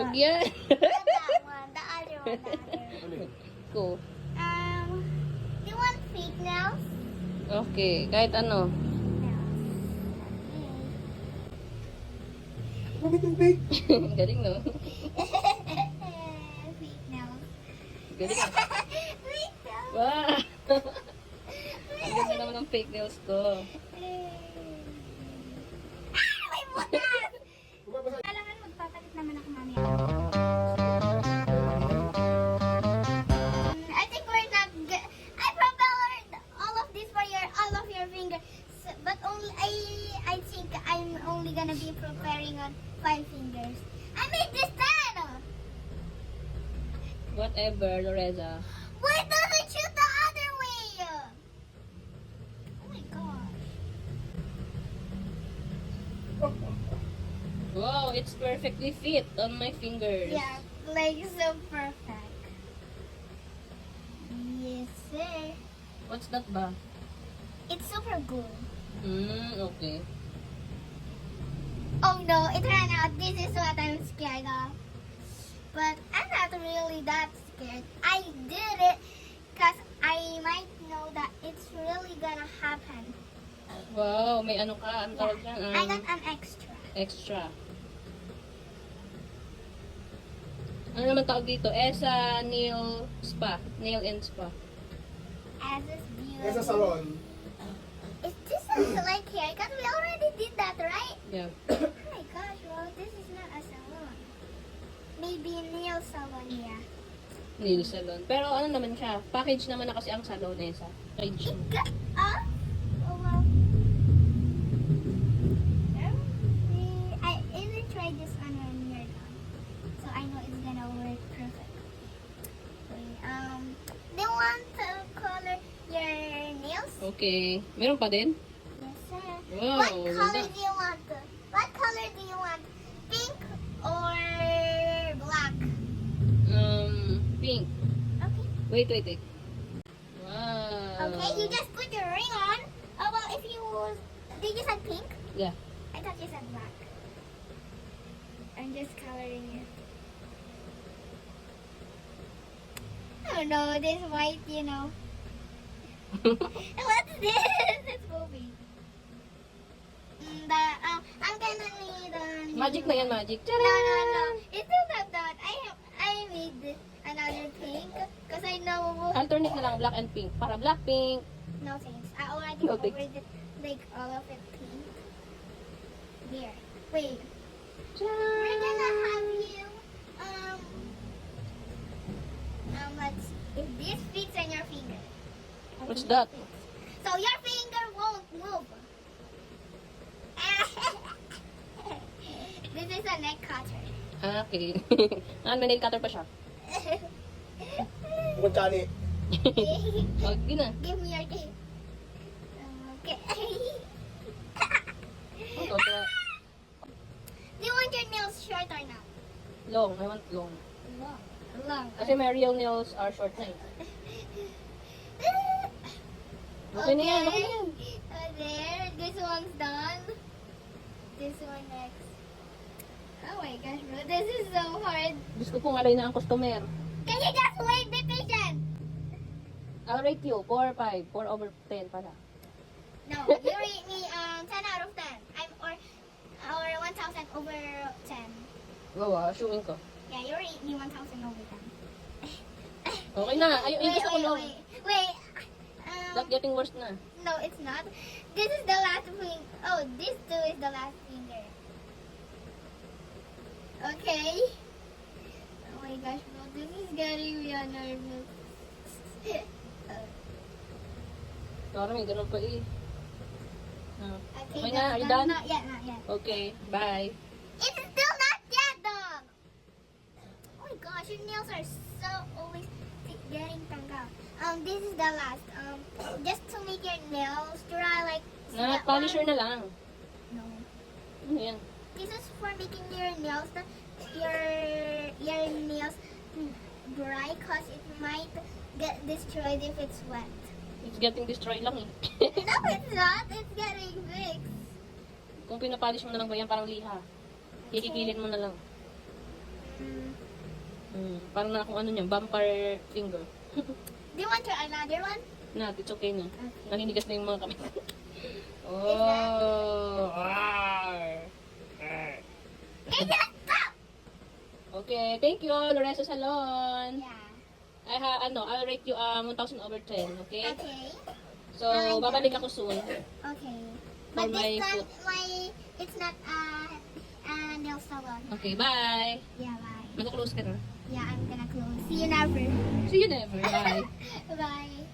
Wag yan. Not that one. The other one. The other one. Go. Do you want fake nails? Okay, kahit ano. Bakit yung fake? Galing, no? Fake nails. Galing. Fake nails. Wow! Ang ganda naman ng fake nails ko. May butas! Kailangan magpapalit naman ako mamaya. I think we're not good. I prepared all of this for all of your fingers, but only I think I'm only gonna be preparing on 5 fingers. I made this 10. Whatever, Loreza. Why doesn't shoot the other way? Oh my gosh. Wow, it's perfectly fit on my fingers. Yeah, like so perfect. Yes, sir. What's that ba? It's super good. Okay. Oh no, it ran out. This is what I'm scared of. But I'm not really that scared. I did it because I might know that it's really gonna happen. Wow, may ano ka? Ang tawag dyan? I got an extra. Extra. Ano naman tawag dito? ESA Nail Spa. Nail and Spa. As is beautiful. Kaya sa salon. Is this like haircut? We already did that, right? Yeah. Oh my gosh, well, this is not a salon. Maybe a nail salon, yeah. Nail salon. Pero ano naman siya? Package naman na kasi ang salon ESA. Package. It got up. Oh well. I even tried this on when you're done. So I know it's gonna work perfect. Okay, do you want to color your nails? Okay. Meron pa din? Yes, sir. Wow, What color ganda. do you want? What color do you want? Pink or black? Pink. Okay. Wait. Wow. Okay, you just put your ring on. Oh, well, if you... Did you said pink? Yeah. I thought you said black. I'm just coloring it. Oh no, this white, you know. What's this? It's moving. I'm gonna need Magic na yan, magic. No. It's not that. I made this another pink because I know. Alternate na lang, black and pink. Para black, pink. No thanks. I already No covered thanks. it, like all of it pink. Here. Wait. Tcharam! We're gonna have you let's if this fits on your finger. What's that? So your finger won't move. This is a neck cutter. Okay. May nail cutter pa siya. Bukod kani. Oh, yun na. Give me your tape. Okay. Ito, ito. Do you want your nails short or not? Long. I want long. Long. Long. Kasi my real nails are short na eh. Okay na yan, okay na yan. There. This one's done. This one next. Oh my gosh, bro. This is so hard. Diyos ko pong alay na ang customer. Can you just wait? Be patient. I'll rate you 4, 5. 4 over 10 pala. No, you rate me 10 out of 10. Or 1,000 over 10. Wow, assuming ko. Yeah, you rate me 1,000 over 10. Okay na. Ayun, gusto ko long. Wait. Not getting worse na. No, it's not. This is the last finger. Oh, this too is the last finger. Okay. Oh my gosh, bro. This is getting me nervous. Sorry, may ganun pa eh. Okay that's na, are you done. done? Not yet, not yet. Okay, bye. It's still not yet, dog. Oh my gosh, your nails are so always getting tanggal. This is the last. Just to make your nails dry, like. Polisher na lang. No. Ano yan? This is for making your nails, your nails dry, cause it might get destroyed if it's wet. It's getting destroyed lang eh. No, it's not. It's getting fixed. Kung pinapolish mo na lang ba yan, parang liha. Kikikilin mo na lang. Parang na kung ano niya, vampire finger. Do you want to another one? Na, it's okay na. Okay. Naninigas na yung mga kamay. that- Arr. Arr. Is that stop? Okay, thank you, Lorenzo Salon. Yeah. I'll rate you 1,000 over 10, okay? Okay. So, babalik ako soon. Okay. For But my this time, foot. it's not nail salon. Okay, bye. Yeah, bye. Mag-close ka na. Yeah, I'm gonna close. See you never. See you never. Bye. Bye.